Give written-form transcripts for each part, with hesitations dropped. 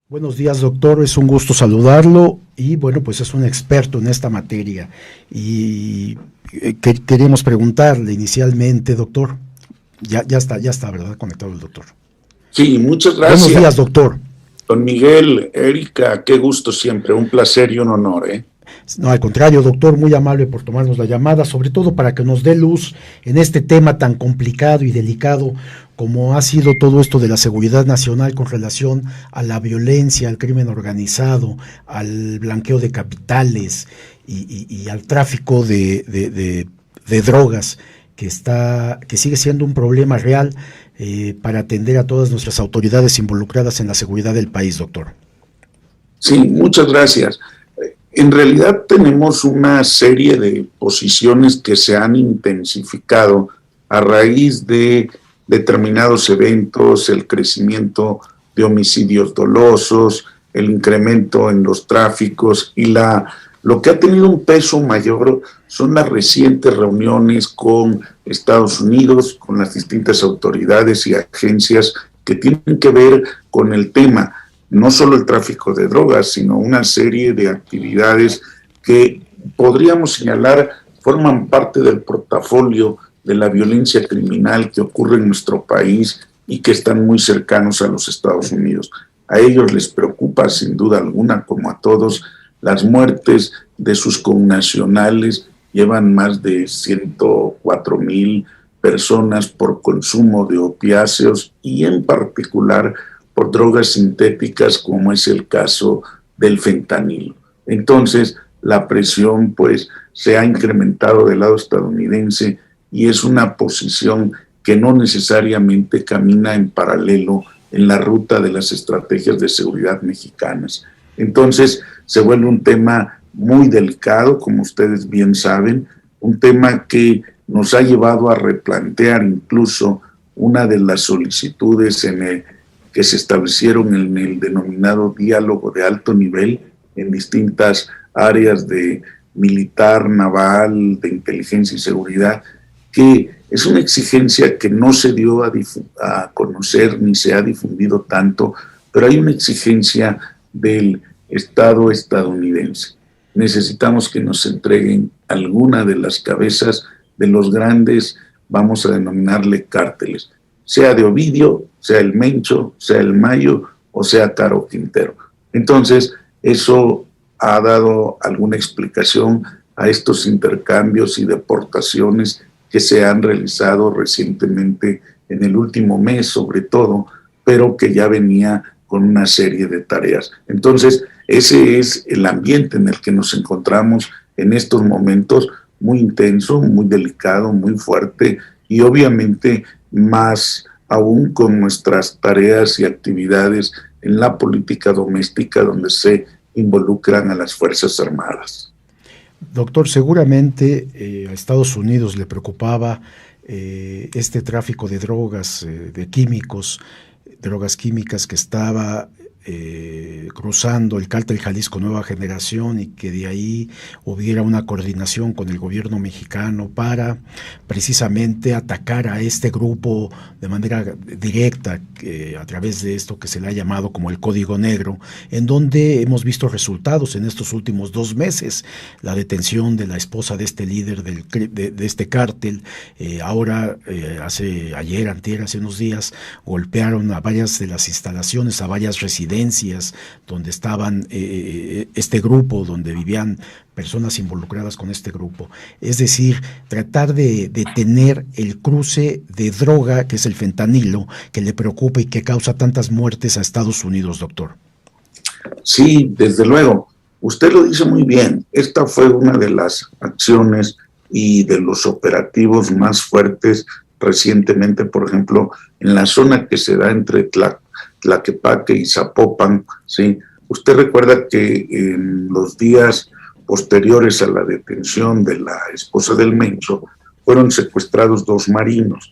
Buenos días, doctor. Es un gusto saludarlo y bueno, pues es un experto en esta materia y queremos preguntarle inicialmente, doctor. Ya está, ¿verdad? Conectado el doctor. Sí, muchas Buenos gracias, días, doctor. don Miguel, Erika, qué gusto siempre, un placer y un honor, ¿eh? No, al contrario, doctor, muy amable por tomarnos la llamada, sobre todo para que nos dé luz en este tema tan complicado y delicado como ha sido todo esto de la seguridad nacional con relación a la violencia, al crimen organizado, al blanqueo de capitales y al tráfico de drogas que sigue siendo un problema real para atender a todas nuestras autoridades involucradas en la seguridad del país, doctor. Sí, muchas gracias. En realidad tenemos una serie de posiciones que se han intensificado a raíz de determinados eventos, el crecimiento de homicidios dolosos, el incremento en los tráficos y lo que ha tenido un peso mayor son las recientes reuniones con Estados Unidos, con las distintas autoridades y agencias que tienen que ver con el tema, no solo el tráfico de drogas, sino una serie de actividades que podríamos señalar forman parte del portafolio de la violencia criminal que ocurre en nuestro país y que están muy cercanos a los Estados Unidos. A ellos les preocupa, sin duda alguna, como a todos, las muertes de sus connacionales. Llevan más de 104,000 personas por consumo de opiáceos y en particular por drogas sintéticas como es el caso del fentanilo. Entonces, la presión pues se ha incrementado del lado estadounidense y es una posición que no necesariamente camina en paralelo en la ruta de las estrategias de seguridad mexicanas. Entonces, se vuelve un tema muy delicado, como ustedes bien saben, un tema que nos ha llevado a replantear incluso una de las solicitudes que se establecieron en el denominado diálogo de alto nivel en distintas áreas de militar, naval, de inteligencia y seguridad, que es una exigencia que no se dio a conocer ni se ha difundido tanto, pero hay una exigencia del Estado estadounidense. Necesitamos que nos entreguen alguna de las cabezas de los grandes, vamos a denominarle cárteles, sea de Ovidio, sea el Mencho, sea el Mayo o sea Caro Quintero. Entonces, eso ha dado alguna explicación a estos intercambios y deportaciones que se han realizado recientemente en el último mes, sobre todo, pero que ya venía con una serie de tareas. Entonces, ese es el ambiente en el que nos encontramos en estos momentos, muy intenso, muy delicado, muy fuerte y obviamente más aún con nuestras tareas y actividades en la política doméstica donde se involucran a las Fuerzas Armadas. Doctor, seguramente a Estados Unidos le preocupaba este tráfico de drogas, de químicos, drogas químicas que estaba cruzando el cártel Jalisco Nueva Generación y que de ahí hubiera una coordinación con el gobierno mexicano para precisamente atacar a este grupo de manera directa a través de esto que se le ha llamado como el Código Negro, en donde hemos visto resultados en estos últimos 2 meses, la detención de la esposa de este líder de este cártel, ahora ayer, antier, hace unos días, golpearon a varias de las instalaciones, a varias residencias donde estaban este grupo, donde vivían personas involucradas con este grupo. Es decir, tratar de detener el cruce de droga, que es el fentanilo, que le preocupa y que causa tantas muertes a Estados Unidos, doctor. Sí, desde luego. Usted lo dice muy bien. Esta fue una de las acciones y de los operativos más fuertes recientemente, por ejemplo, en la zona que se da entre Tlaquepaque y Zapopan, ¿sí? Usted recuerda que en los días posteriores a la detención de la esposa del Mencho fueron secuestrados 2 marinos.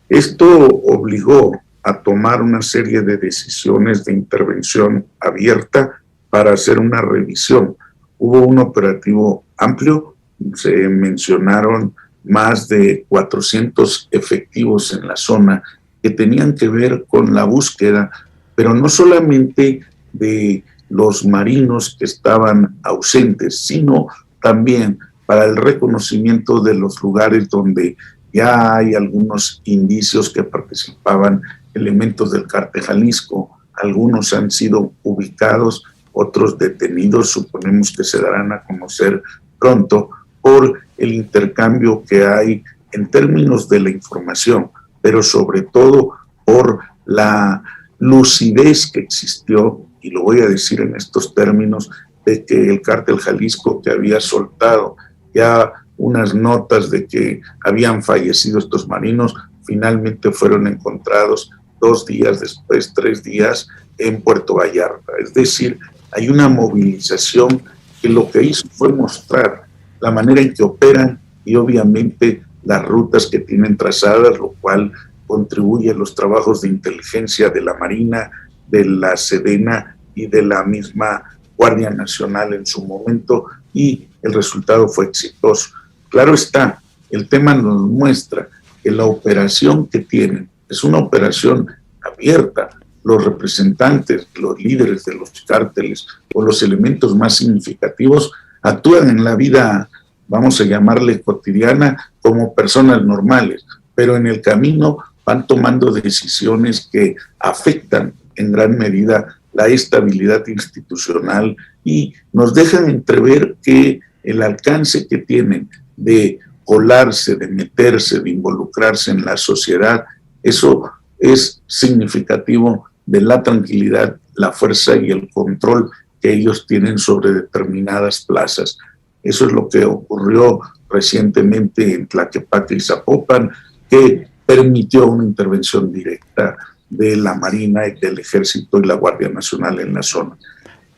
Esto obligó a tomar una serie de decisiones de intervención abierta para hacer una revisión. Hubo un operativo amplio, se mencionaron más de 400 efectivos en la zona que tenían que ver con la búsqueda, pero no solamente de los marinos que estaban ausentes, sino también para el reconocimiento de los lugares donde ya hay algunos indicios que participaban elementos del Cártel Jalisco. Algunos han sido ubicados, otros detenidos, suponemos que se darán a conocer pronto por el intercambio que hay en términos de la información, pero sobre todo por la lucidez que existió, y lo voy a decir en estos términos, de que el Cártel Jalisco, que había soltado ya unas notas de que habían fallecido estos marinos, finalmente fueron encontrados 2 días después, 3 días, en Puerto Vallarta. Es decir, hay una movilización que lo que hizo fue mostrar la manera en que operan y obviamente las rutas que tienen trazadas, lo cual contribuye a los trabajos de inteligencia de la Marina, de la Sedena y de la misma Guardia Nacional en su momento, y el resultado fue exitoso. Claro está, el tema nos muestra que la operación que tienen es una operación abierta. Los representantes, los líderes de los cárteles o los elementos más significativos actúan en la vida, vamos a llamarle cotidiana, como personas normales, pero en el camino van tomando decisiones que afectan en gran medida la estabilidad institucional y nos dejan entrever que el alcance que tienen de colarse, de meterse, de involucrarse en la sociedad, eso es significativo de la tranquilidad, la fuerza y el control que ellos tienen sobre determinadas plazas. Eso es lo que ocurrió recientemente en Tlaquepaque y Zapopan, que permitió una intervención directa de la Marina y del Ejército y la Guardia Nacional en la zona.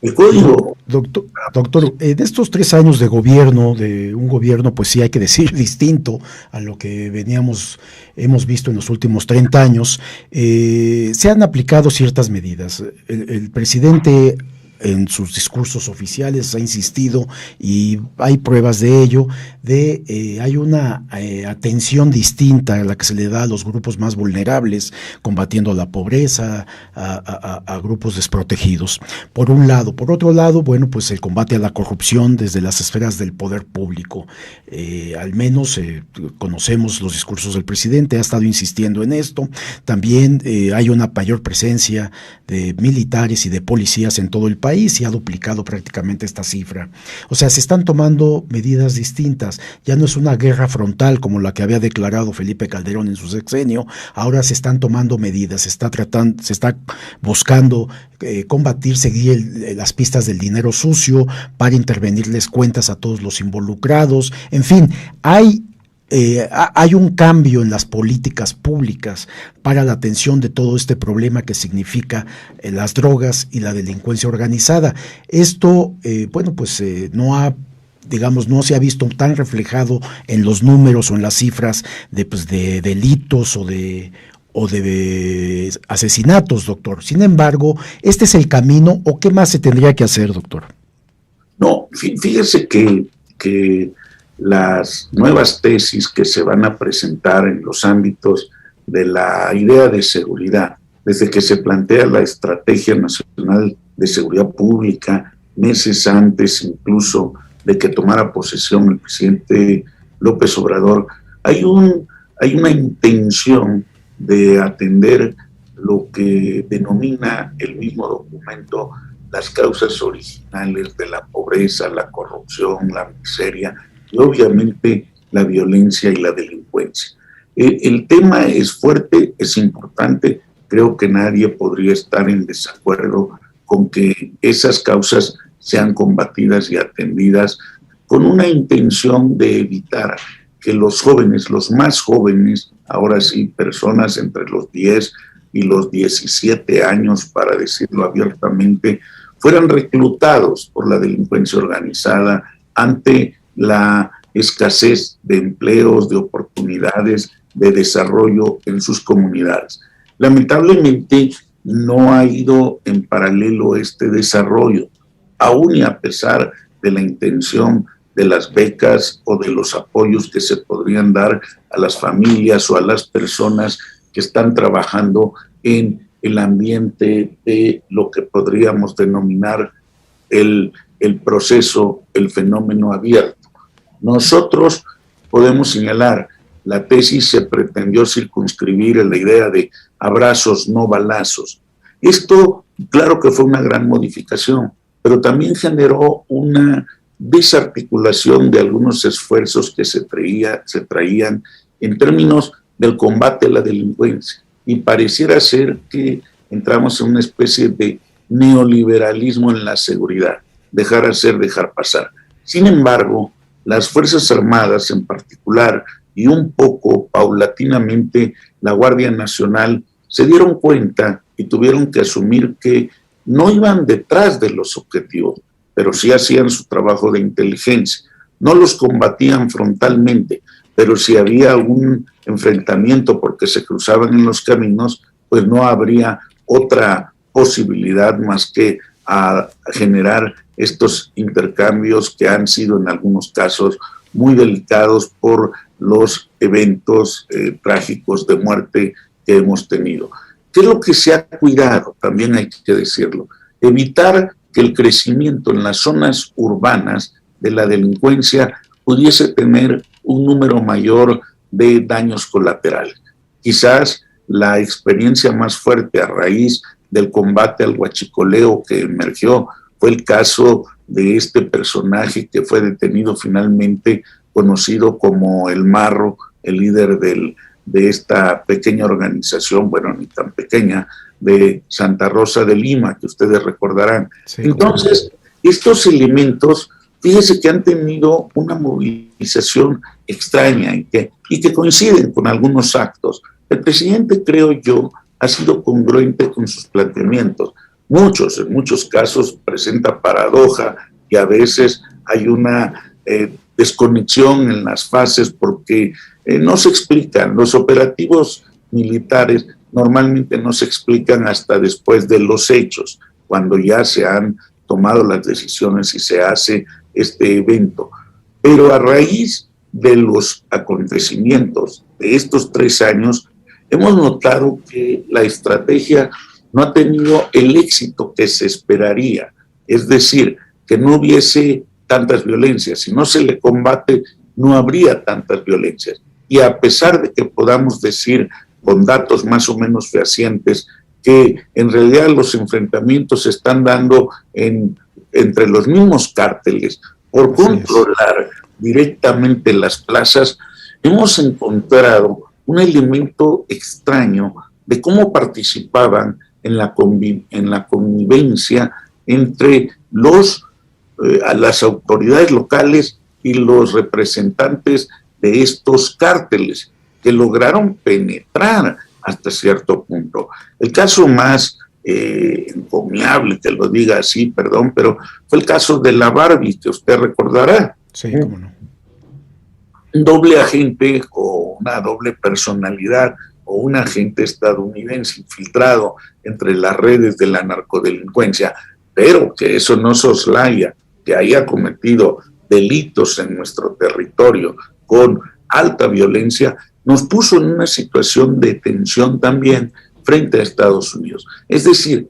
El código... Doctor, en estos 3 años de gobierno, de un gobierno, pues sí hay que decir, distinto a lo que hemos visto en los últimos 30 años, se han aplicado ciertas medidas. El presidente en sus discursos oficiales ha insistido, y hay pruebas de ello, hay una atención distinta a la que se le da a los grupos más vulnerables, combatiendo la pobreza, a grupos desprotegidos, por un lado. Por otro lado, bueno, pues el combate a la corrupción desde las esferas del poder público. Al menos conocemos los discursos del presidente, ha estado insistiendo en esto. También hay una mayor presencia de militares y de policías en todo el país, y ha duplicado prácticamente esta cifra. O sea, se están tomando medidas distintas. Ya no es una guerra frontal como la que había declarado Felipe Calderón en su sexenio. Ahora se están tomando medidas, se está buscando combatir, seguir las pistas del dinero sucio para intervenirles cuentas a todos los involucrados. En fin, hay un cambio en las políticas públicas para la atención de todo este problema que significa las drogas y la delincuencia organizada. Esto, no se ha visto tan reflejado en los números o en las cifras de delitos o de asesinatos, doctor. Sin embargo, ¿este es el camino o qué más se tendría que hacer, doctor? No, fíjese que las nuevas tesis que se van a presentar en los ámbitos de la idea de seguridad, desde que se plantea la Estrategia Nacional de Seguridad Pública, meses antes incluso de que tomara posesión el presidente López Obrador, hay una intención de atender lo que denomina el mismo documento las causas originales de la pobreza, la corrupción, la miseria, y obviamente la violencia y la delincuencia. El tema es fuerte, es importante, creo que nadie podría estar en desacuerdo con que esas causas sean combatidas y atendidas con una intención de evitar que los jóvenes, los más jóvenes, ahora sí, personas entre los 10 y los 17 años, para decirlo abiertamente, fueran reclutados por la delincuencia organizada ante la escasez de empleos, de oportunidades, de desarrollo en sus comunidades. Lamentablemente no ha ido en paralelo este desarrollo, aún y a pesar de la intención de las becas o de los apoyos que se podrían dar a las familias o a las personas que están trabajando en el ambiente de lo que podríamos denominar el proceso, el fenómeno abierto. Nosotros podemos señalar, la tesis se pretendió circunscribir en la idea de abrazos, no balazos. Esto, claro que fue una gran modificación, pero también generó una desarticulación de algunos esfuerzos que se traían en términos del combate a la delincuencia. Y pareciera ser que entramos en una especie de neoliberalismo en la seguridad, dejar hacer, dejar pasar. Sin embargo, las Fuerzas Armadas en particular y un poco paulatinamente la Guardia Nacional se dieron cuenta y tuvieron que asumir que no iban detrás de los objetivos, pero sí hacían su trabajo de inteligencia. No los combatían frontalmente, pero si había un enfrentamiento porque se cruzaban en los caminos, pues no habría otra posibilidad más que a generar estos intercambios que han sido en algunos casos muy delicados por los eventos trágicos de muerte que hemos tenido. ¿Qué es lo que se ha cuidado? También hay que decirlo. Evitar que el crecimiento en las zonas urbanas de la delincuencia pudiese tener un número mayor de daños colaterales. Quizás la experiencia más fuerte a raíz del combate al huachicoleo que emergió fue el caso de este personaje que fue detenido finalmente, conocido como El Marro, el líder de esta pequeña organización, bueno, ni tan pequeña, de Santa Rosa de Lima, que ustedes recordarán. Sí, entonces, estos elementos, fíjese que han tenido una movilización extraña y que coinciden con algunos actos. El presidente, creo yo, ha sido congruente con sus planteamientos. En muchos casos presenta paradoja y a veces hay una desconexión en las fases porque no se explican. Los operativos militares normalmente no se explican hasta después de los hechos, cuando ya se han tomado las decisiones y se hace este evento. Pero a raíz de los acontecimientos de estos 3 años, hemos notado que la estrategia no ha tenido el éxito que se esperaría. Es decir, que no hubiese tantas violencias. Si no se le combate, no habría tantas violencias. Y a pesar de que podamos decir con datos más o menos fehacientes que en realidad los enfrentamientos se están dando entre los mismos cárteles por controlar directamente las plazas, hemos encontrado un elemento extraño de cómo participaban en la convivencia entre las autoridades locales y los representantes de estos cárteles, que lograron penetrar hasta cierto punto. El caso más encomiable, que lo diga así, perdón, pero fue el caso de la Barbie, que usted recordará. Sí, cómo no. Un doble agente o una doble personalidad o un agente estadounidense infiltrado entre las redes de la narcodelincuencia, pero que eso no soslaya que haya cometido delitos en nuestro territorio con alta violencia, nos puso en una situación de tensión también frente a Estados Unidos. Es decir,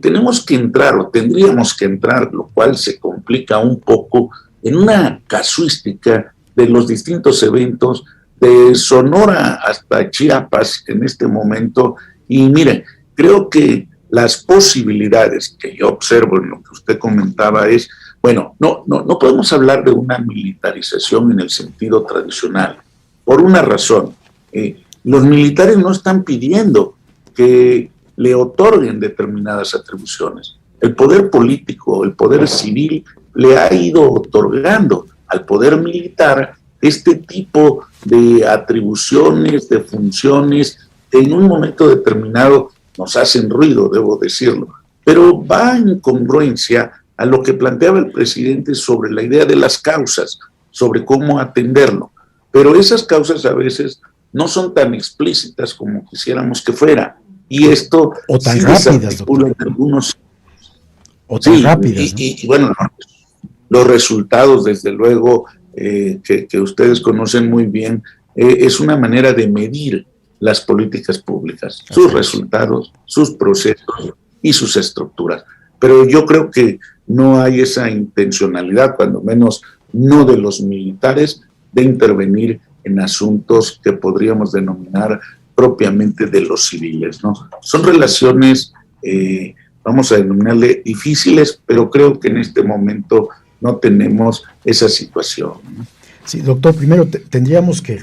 tenemos que entrar, o tendríamos que entrar, lo cual se complica un poco, en una casuística de los distintos eventos de Sonora hasta Chiapas en este momento. Y mire, creo que las posibilidades que yo observo en lo que usted comentaba es, bueno, no podemos hablar de una militarización en el sentido tradicional, por una razón. Los militares no están pidiendo que le otorguen determinadas atribuciones. El poder político, el poder civil, le ha ido otorgando al poder militar este tipo de atribuciones, de funciones, que en un momento determinado nos hacen ruido, debo decirlo, pero va en congruencia a lo que planteaba el presidente sobre la idea de las causas, sobre cómo atenderlo. Pero esas causas a veces no son tan explícitas como quisiéramos que fuera. Y esto o tan rápidas, doctor. Algunos, o tan rápidas. Y bueno, los resultados, desde luego, que ustedes conocen muy bien, es una manera de medir las políticas públicas, sus resultados, sus procesos y sus estructuras. Pero yo creo que no hay esa intencionalidad, cuando menos no de los militares, de intervenir en asuntos que podríamos denominar propiamente de los civiles, ¿no? Son relaciones, vamos a denominarle difíciles, pero creo que en este momento no tenemos esa situación. Sí, doctor, primero tendríamos que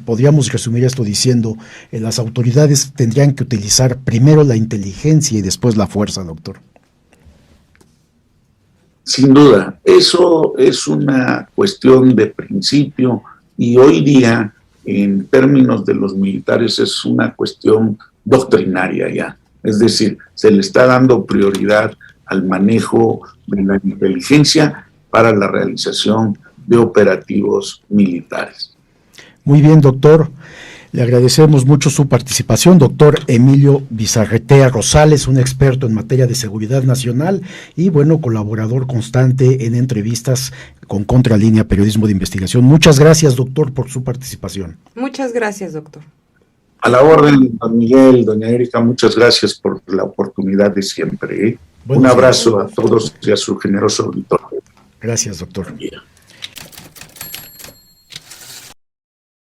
podríamos resumir esto diciendo, las autoridades tendrían que utilizar primero la inteligencia y después la fuerza, doctor. Sin duda, eso es una cuestión de principio y hoy día, en términos de los militares, es una cuestión doctrinaria ya. Es decir, se le está dando prioridad al manejo de la inteligencia para la realización de operativos militares. Muy bien, doctor. Le agradecemos mucho su participación, doctor Emilio Bizarretea Rosales, un experto en materia de seguridad nacional y, bueno, colaborador constante en entrevistas con Contralínea Periodismo de Investigación. Muchas gracias, doctor, por su participación. Muchas gracias, doctor. A la orden, don Miguel, doña Erika, muchas gracias por la oportunidad de siempre. Un abrazo a todos y a su generoso auditorio. Gracias, doctor.